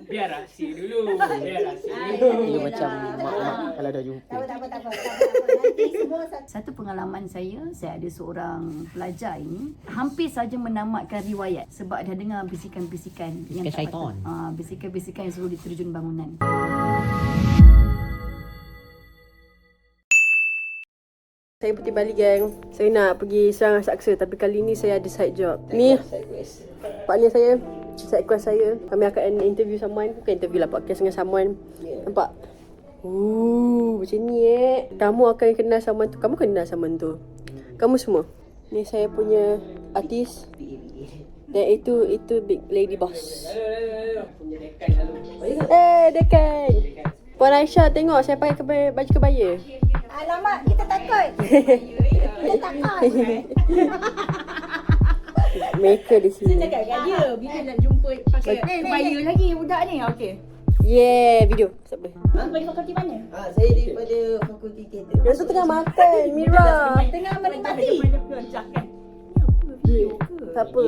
Biar rahsia dulu. Dia macam mak-mak kalau dah jumpa. Tak apa. Nanti semua Satu pengalaman saya ada seorang pelajar ini hampir saja menamatkan riwayat sebab dah dengar bisikan-bisikan yang tak syaitan. patut. Bisikan-bisikan yang suruh diterjun bangunan. Saya Putih Bali gang. Saya nak pergi Serang Saksa tapi kali ni saya ada side job. Ni partner saya, side quest saya. Kami akan interview someone. Bukan interview lah, podcast dengan someone. Nampak? Macam ni Kamu akan kenal someone tu. Kamu kenal someone tu. Kamu semua. Ni saya punya artis. Dan itu Big Lady Boss. Dekan. Puan Aisyah tengok saya pakai baju kebaya. alamak, kita takut. Kita takut. Mereka di sini. Saya cakap kat dia bila nak jumpa pakai kebaya lagi budak ni. Okey. Yeah, video. Siapa? Bagi fakulti mana? Saya daripada Fakulti Teater. Yang tu tengah makan, Mira. Tengah menikmati. Tak apa,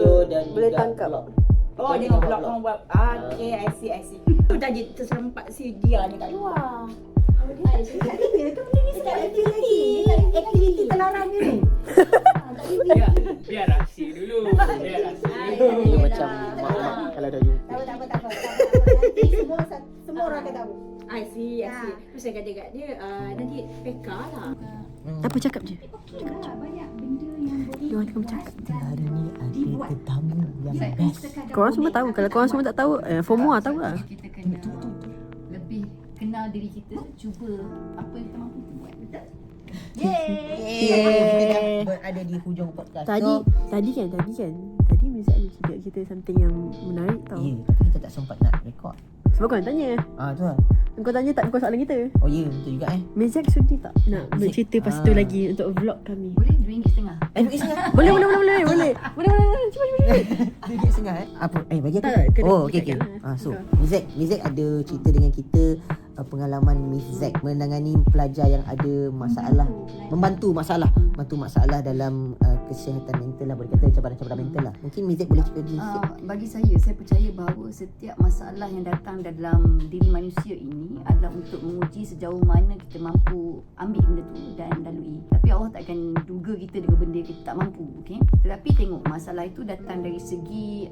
boleh tangkap. Oh, dia tengok vlog orang buat. Okay, I see. Tu tadi terserempak si dia ni kat luar. Aktiviti terlarang dia ni. Biar rahsia dulu. Dia macam mak-mak kalau dah jumpa. Tak apa. Nanti semua orang akan tahu. I see. Terus saya kata kat dia, nanti PK lah. Apa cakap je? Banyak benda yang Dia orang tengah bercakap. Hari ni ada tetamu yang best. Korang semua tahu. Kalau korang semua tak tahu, FOMO lah tahu lah. Kita kena lebih kenal diri kita, cuba apa yang kita mampu kita buat. Betul? Kita dah ada di hujung podcast. Tadi Mirza ada cakap kita something yang menarik tau. Ya, tapi kita tak sempat nak rekod. Sebab kau nak tanya. Tu lah. Kau tanya tak kau soalan kita. Oh ya, betul juga Mirza sudi tak nak bercerita pasal tu lagi untuk vlog kami? Boleh RM2.5. RM2.5. Boleh. Cuba. RM2.5 Apa? Bagi aku. Tak, kena Okey. cakap. So, Mizek ada cerita dengan kita pengalaman Mizek menangani pelajar yang ada masalah, membantu masalah dalam kesihatan mental lah, boleh kata cabaran-cabaran mental lah. Mungkin Mizek boleh cerita sikit. Bagi saya percaya bahawa setiap masalah yang datang dalam diri manusia ini adalah untuk menguji sejauh mana kita mampu ambil benda tu dan lalui. Tapi Allah tak akan duga kita dengan benda kita tak mampu, okey? Tetapi tengok masalah itu datang dari segi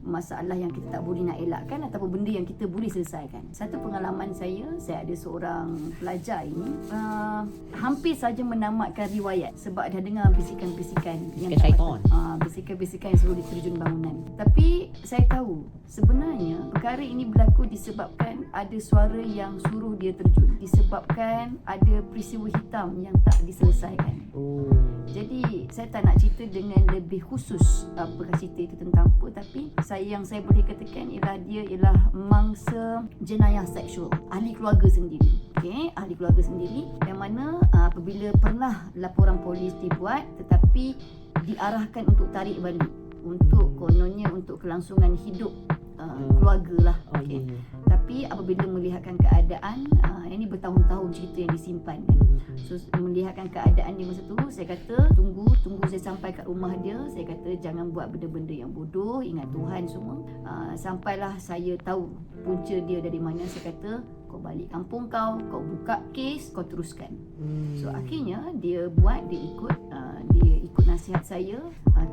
masalah yang kita tak boleh nak elakkan ataupun benda yang kita boleh selesaikan. Satu pengalaman saya ada seorang pelajar ini hampir saja menamatkan riwayat sebab dah dengar bisikan-bisikan yang tak syaitan. patut. Bisikan-bisikan yang suruh diterjun bangunan. Tapi saya tahu sebenarnya perkara ini berlaku disebabkan ada suara yang suruh dia terjun, disebabkan ada peristiwa hitam yang tak diselesaikan. Jadi saya tak nak cerita dengan lebih khusus apakah cerita itu tentang apa, tapi yang saya boleh katakan ialah mangsa jenayah seksual, ahli keluarga sendiri. Okey, ahli keluarga sendiri yang mana apabila pernah laporan polis dibuat tetapi diarahkan untuk tarik balik untuk kononnya untuk kelangsungan hidup keluarga lah. Okey. Tapi apabila melihatkan keadaan ini bertahun-tahun cerita yang disimpan kan. So melihatkan keadaan di masa tu, saya kata tunggu saya sampai kat rumah dia. Saya kata jangan buat benda-benda yang bodoh, ingat Tuhan semua. Sampailah saya tahu punca dia dari mana. Saya kata kau balik kampung kau buka kes, kau teruskan. So akhirnya dia ikut nasihat saya,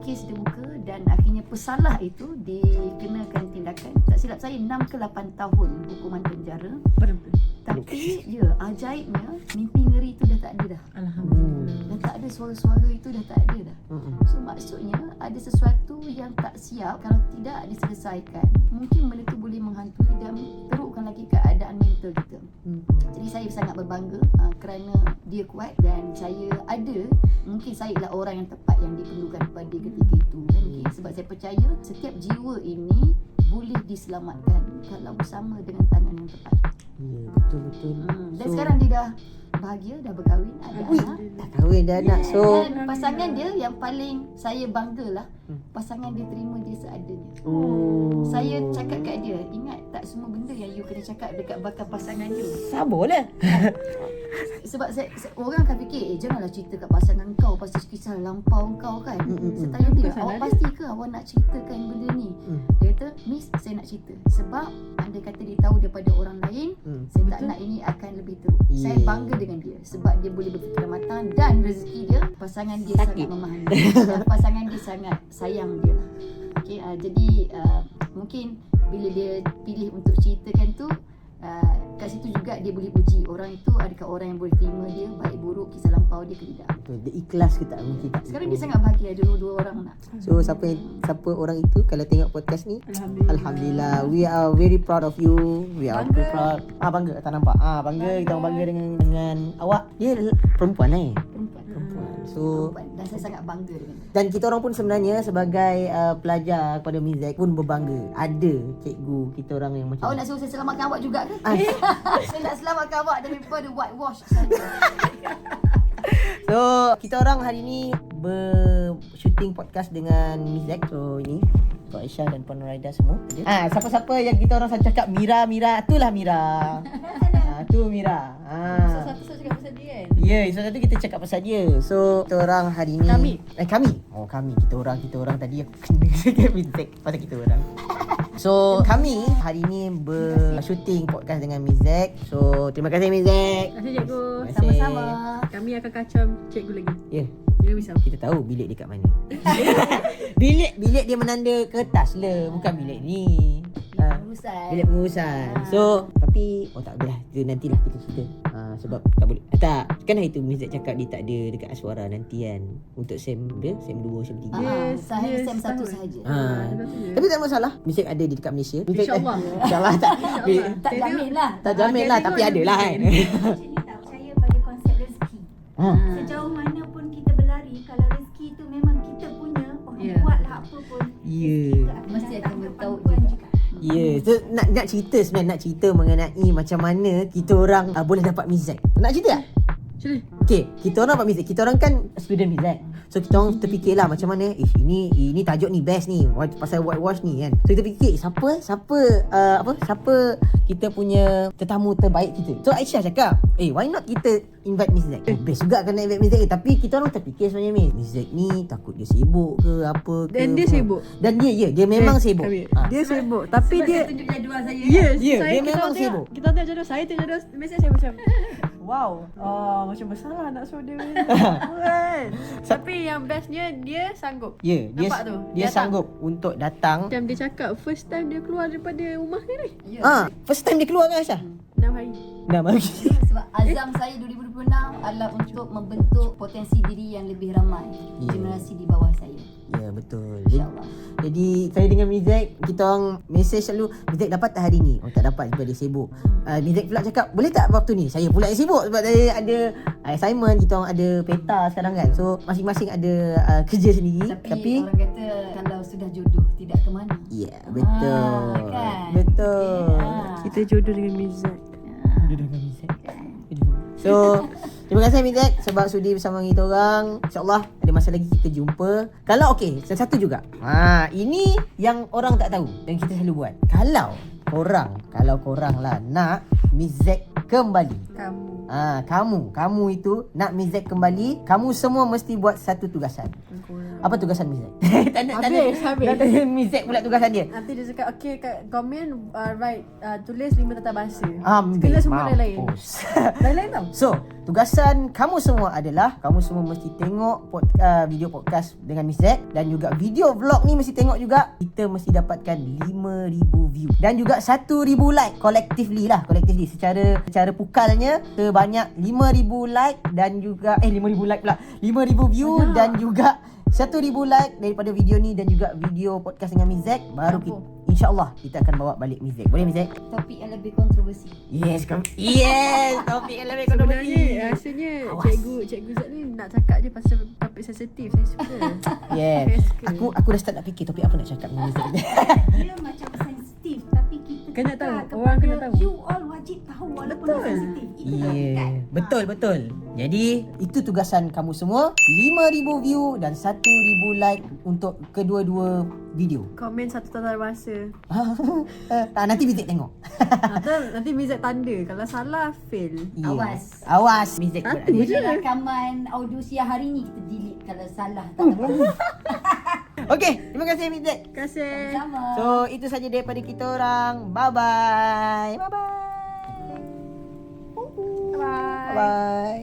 kes dia buka dan akhirnya pesalah itu dikenakan tindakan, tak silap saya 6 ke 8 tahun hukuman penjara. Tapi ajaibnya mimpi ngeri itu dah tak ada dah. Alhamdulillah. Dah tak ada suara-suara itu dah tak ada dah. So maksudnya ada sesuatu yang tak siap, kalau tidak diselesaikan mungkin benda itu boleh menghantui dan terukkan lagi keadaan mental kita. Jadi saya sangat berbangga kerana dia kuat dan mungkin saya adalah orang yang tepat yang diperlukan pada ketika itu kan? Sebab saya percaya setiap jiwa ini boleh diselamatkan kalau bersama dengan tangan yang tepat. Ya, betul. Dan sekarang dia dah bahagia, dah berkahwin, ada anak. Dah kahwin dah anak. So dan pasangan dia yang paling saya banggalah, pasangan dia terima dia seadanya. Saya cakap kat dia, ingat tak cakap semua benda yang you kena cakap dekat bakal pasangan you. Sabarlah. Sebab orang akan fikir, janganlah cerita kat pasangan kau pasal kisah lampau kau kan. Saya tanya dia, awak pasti ke awak nak ceritakan benda ni? Dia kata, Miss, saya nak cerita. Sebab anda kata dia tahu daripada orang lain, saya tak nak ini akan lebih teruk. Saya bangga dengan dia sebab dia boleh berfikiran matang dan rezeki dia, pasangan dia sangat memahami. Dan pasangan dia sangat sayang dia lah. Okay, jadi mungkin bila dia pilih untuk ceritakan tu, kat situ juga dia boleh uji orang itu, adakah orang yang boleh terima dia baik buruk kisah lampau dia ke tidak. Betul, dia ikhlas ke tak mungkin tak. Sekarang dia sangat bahagia ada dua orang anak. So siapa orang itu kalau tengok podcast ni, Alhamdulillah, we are very proud of you. We are Bangga. proud. Bangga tak nampak. Bangga, kita orang bangga dengan awak. Dia perempuan perempuan. So Dan saya sangat bangga dengan dia. dan kita orang pun sebenarnya sebagai pelajar kepada Mizek pun berbangga ada cikgu kita orang yang macam Awak nak suruh saya selamatkan awak juga ke? Saya nak selamatkan awak daripada whitewash saja. So kita orang hari ni shooting podcast dengan Mizek. So ini Tok Aisyah dan Puan Nuraida semua ada. Siapa-siapa yang kita orang selalu cakap Mira, itulah Mira. Tu Mira. Satu cakap pasal dia kan? Ya, satu kita cakap pasal dia. So kita orang hari ni kami. Kami. Kita orang tadi aku kena cakap Mizek pasal kita orang. So kami hari ni shooting podcast dengan Mizek. So terima kasih Mizek. Terima kasih cikgu. Terima kasih. Sama-sama. Kami akan kacau cikgu lagi. Ya. Jangan risau. Kita tahu bilik dia kat mana. bilik dia menanda kertas le, bukan bilik ni. Pengurusan. Bilik pengurusan. So tapi tak apalah, itu nantilah kita cerita. Sebab tak boleh. Tak, kan hari tu Mizek cakap dia tak ada dekat Aswara nanti kan. Untuk sem 2, sem 3. Saya sem 1 sahaja. Tapi tak masalah. Mizek ada di dekat Malaysia. InsyaAllah. InsyaAllah tak. Tak jamin lah. Tak jamin lah, tapi ada lah kan. Macam ni tak percaya pada konsep rezeki. Sejauh mana pun kita berlari, kalau rezeki tu memang kita punya, buatlah apa pun. Ya. Mesti akan bertaut Tuan juga. Ya, so nak cerita mengenai macam mana kita orang boleh dapat Mizek. Nak cerita tak? Okay, kita orang dapat Mizek. Kita orang kan student Mizek. So kita orang terfikirlah macam mana ini tajuk ni best ni pasal whitewash ni kan. So kita fikir siapa kita punya tetamu terbaik kita. So Aisyah cakap, why not kita invite Mizek. Best juga kan nak invite Mizek. Tapi kita orang terfikir sebenarnya Mizek ni takut dia sibuk ke apa ke. Dan dia sibuk. Dan dia memang sibuk. Dia sibuk. Tapi dia tunjuk jadual saya. Yes, Ya, saya, dia kita memang tengok, sibuk. Kita tengok jadual. Saya tengok jadual. Mesej saya macam wow, macam bersalah nak suruh dia kan. Tapi yang bestnya dia sanggup. Ya, Nampak tu? dia Datang. sanggup untuk datang. Macam dia cakap first time dia keluar daripada rumah dia ni. First time dia keluar kan Aisyah? 6 hari. Sebab azam saya 2026 adalah untuk membentuk potensi diri yang lebih ramai generasi di bawah saya. Ya, betul. InsyaAllah. Jadi saya dengan Mizek, kita orang mesej selalu, Mizek dapat tak hari ni? Tak dapat sebab dia sibuk. Mizek pula cakap, boleh tak waktu ni? Saya pula yang sibuk sebab saya ada assignment, kita orang ada peta sekarang kan. So masing-masing ada kerja sendiri. Tapi orang kata kalau sudah jodoh tidak ke mana. Ya, betul. Kan? Betul. Kita jodoh dengan Mizek. Jodoh dengan Mizek. So terima kasih Mizek sebab sudi bersama kita orang. InsyaAllah ada masa lagi kita jumpa. Kalau satu juga. Ini yang orang tak tahu dan kita selalu buat. Kalau korang lah nak Mizek kembali. Kamu itu nak Mizek kembali, kamu semua mesti buat satu tugasan. Apa tugasan Mizek? Tak nak tanya Mizek pula tugasan dia. Nanti dia cakap kat komen tulis 5 tata bahasa. Ambil semua lain-lain. Lain-lain tau. So, tugasan kamu semua adalah kamu semua mesti tengok video podcast dengan Mizek dan juga video vlog ni mesti tengok juga. Kita mesti dapatkan 5,000 view dan juga 1,000 like collectively secara pukalnya sebanyak 5,000 like dan juga 5,000 like pula 5,000 view dan juga 1,000 like daripada video ni dan juga video podcast dengan Mizek, baru insyaAllah kita akan bawa balik Mizek. Boleh Mizek? Topik yang lebih kontroversi. Yes, topik yang lebih kontroversi. Sebenarnya rasanya cikgu Zat ni nak cakap je pasal topik sensitif. Saya suka. Yes. Aku dah start nak fikir topik apa nak cakap dengan Mizek. Dia macam sensitif, tapi kita Kena tahu, kepada orang kena tahu. You all wajib tahu walaupun dia sensitif. Itu kan? Betul. Jadi itu tugasan kamu semua, 5,000 view dan 1,000 like untuk kedua-dua video. Komen satu tata bahasa. Nanti Mizek tengok. Nanti Mizek tanda. Kalau salah, fail. Ya. Awas. Awas Mizek Satu berada. je. Rakaman audio siang hari ni kita delete kalau salah tak apa. Okey, terima kasih Mizek. Terima kasih. Sama. So itu saja daripada kita orang. Bye bye. Bye bye. Bye. Bye.